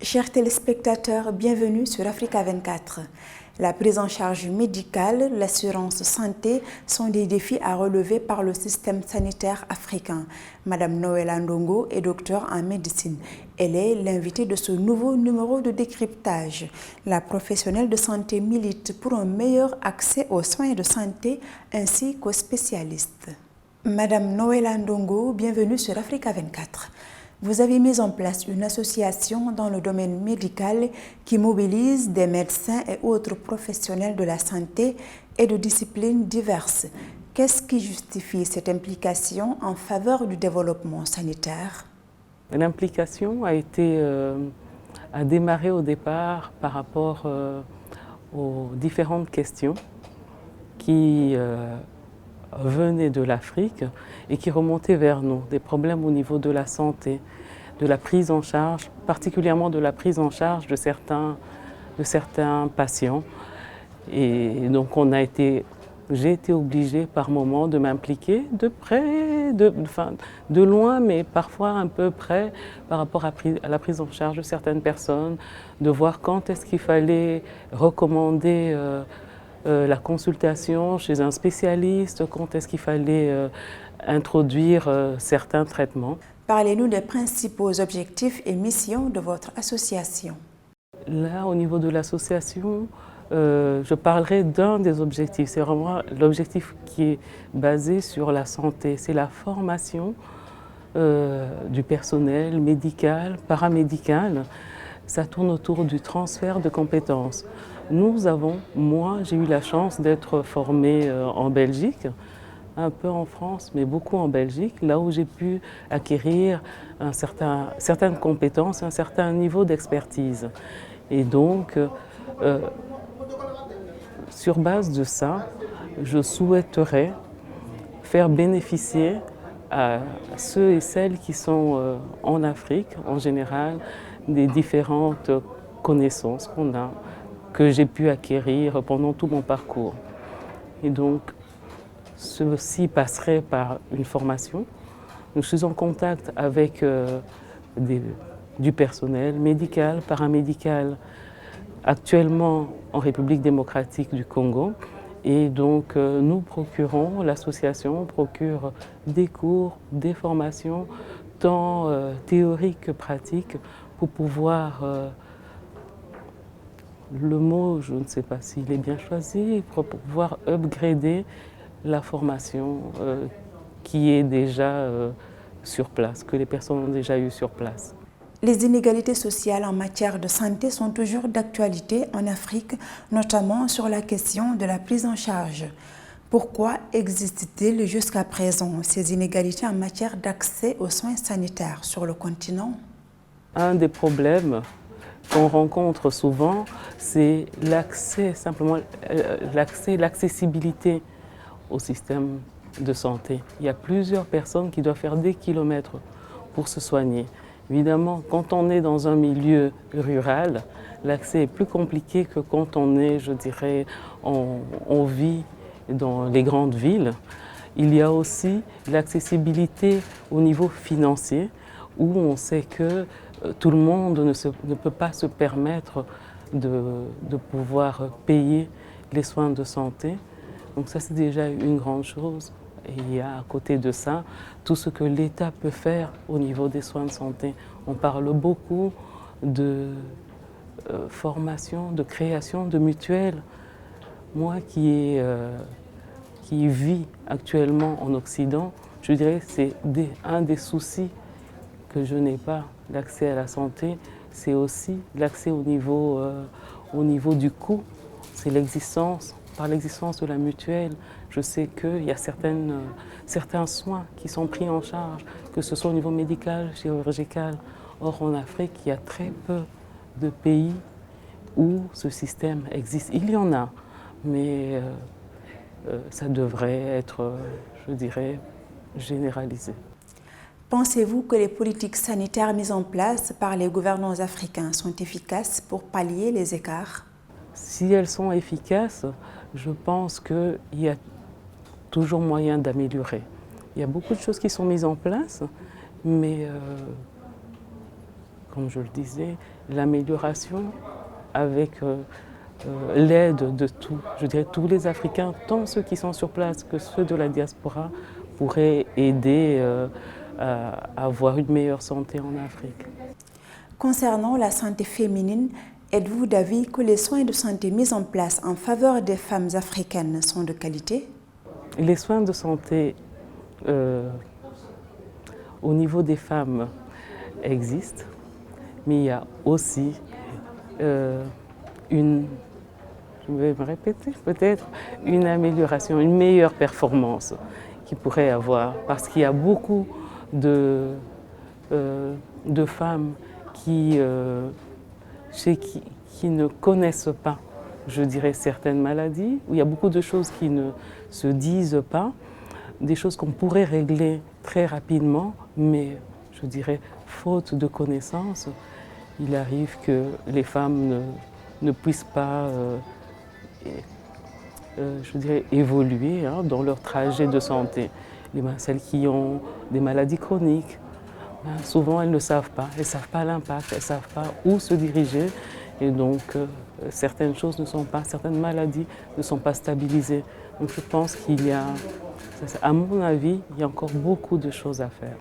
Chers téléspectateurs, bienvenue sur Africa 24. La prise en charge médicale, l'assurance santé sont des défis à relever par le système sanitaire africain. Madame Noëlla Ndongo est docteure en médecine. Elle est l'invitée de ce nouveau numéro de décryptage. La professionnelle de santé milite pour un meilleur accès aux soins de santé ainsi qu'aux spécialistes. Madame Noëlla Ndongo, bienvenue sur Africa 24. Vous avez mis en place une association dans le domaine médical qui mobilise des médecins et autres professionnels de la santé et de disciplines diverses. Qu'est-ce qui justifie cette implication en faveur du développement sanitaire? L'implication a démarré au départ par rapport aux différentes questions qui venaient de l'Afrique et qui remontaient vers nous, des problèmes au niveau de la santé, de la prise en charge, particulièrement de la prise en charge de certains patients. Et donc j'ai été obligée par moments de m'impliquer de près, de loin, mais parfois un peu près par rapport à la prise en charge de certaines personnes, de voir quand est-ce qu'il fallait recommander la consultation chez un spécialiste, quand est-ce qu'il fallait introduire certains traitements. Parlez-nous des principaux objectifs et missions de votre association. Là, au niveau de l'association, je parlerai d'un des objectifs. C'est vraiment l'objectif qui est basé sur la santé. C'est la formation du personnel médical, paramédical. Ça tourne autour du transfert de compétences. Moi, j'ai eu la chance d'être formée en Belgique, un peu en France, mais beaucoup en Belgique, là où j'ai pu acquérir certaines compétences, un certain niveau d'expertise. Et donc, sur base de ça, je souhaiterais faire bénéficier à ceux et celles qui sont en Afrique, en général, des différentes connaissances que j'ai pu acquérir pendant tout mon parcours. Et donc, ceci passerait par une formation. Je suis en contact avec du personnel médical, paramédical, actuellement en République démocratique du Congo. Et donc, l'association procure des cours, des formations, tant théoriques que pratiques, pour pouvoir, le mot, je ne sais pas s'il est bien choisi, pour pouvoir upgrader la formation qui est déjà sur place, que les personnes ont déjà eu sur place. Les inégalités sociales en matière de santé sont toujours d'actualité en Afrique, notamment sur la question de la prise en charge. Pourquoi existe-t-il jusqu'à présent ces inégalités en matière d'accès aux soins sanitaires sur le continent? Un des problèmes qu'on rencontre souvent, c'est l'accessibilité au système de santé. Il y a plusieurs personnes qui doivent faire des kilomètres pour se soigner. Évidemment, quand on est dans un milieu rural, l'accès est plus compliqué que quand on est, je dirais, on vit dans les grandes villes. Il y a aussi l'accessibilité au niveau financier, où on sait que tout le monde ne peut pas se permettre de pouvoir payer les soins de santé. Donc ça, c'est déjà une grande chose. Et il y a à côté de ça, tout ce que l'État peut faire au niveau des soins de santé. On parle beaucoup de formation, de création de mutuelles. Moi qui vis actuellement en Occident, je dirais que c'est un des soucis que je n'ai pas l'accès à la santé, c'est aussi l'accès au niveau du coût. C'est par l'existence de la mutuelle. Je sais qu'il y a certains soins qui sont pris en charge, que ce soit au niveau médical, chirurgical. Or, en Afrique, il y a très peu de pays où ce système existe. Il y en a, mais ça devrait être, je dirais, généralisé. Pensez-vous que les politiques sanitaires mises en place par les gouvernants africains sont efficaces pour pallier les écarts? Si elles sont efficaces, je pense qu'il y a toujours moyen d'améliorer. Il y a beaucoup de choses qui sont mises en place, mais comme je le disais, l'amélioration avec l'aide de je dirais tous les Africains, tant ceux qui sont sur place que ceux de la diaspora, pourraient aider à avoir une meilleure santé en Afrique. Concernant la santé féminine, êtes-vous d'avis que les soins de santé mis en place en faveur des femmes africaines sont de qualité? Les soins de santé au niveau des femmes existent, mais il y a aussi je vais me répéter peut-être, une amélioration, une meilleure performance qu'ils pourraient avoir, parce qu'il y a beaucoup de femmes qui ne connaissent pas, je dirais, certaines maladies, où il y a beaucoup de choses qui ne se disent pas, des choses qu'on pourrait régler très rapidement, mais je dirais, faute de connaissances, il arrive que les femmes ne puissent pas, je dirais, évoluer dans leur trajet de santé. Celles qui ont des maladies chroniques, souvent elles ne savent pas l'impact, elles ne savent pas où se diriger, et donc certaines maladies ne sont pas stabilisées. Donc je pense qu'il y a, à mon avis, il y a encore beaucoup de choses à faire.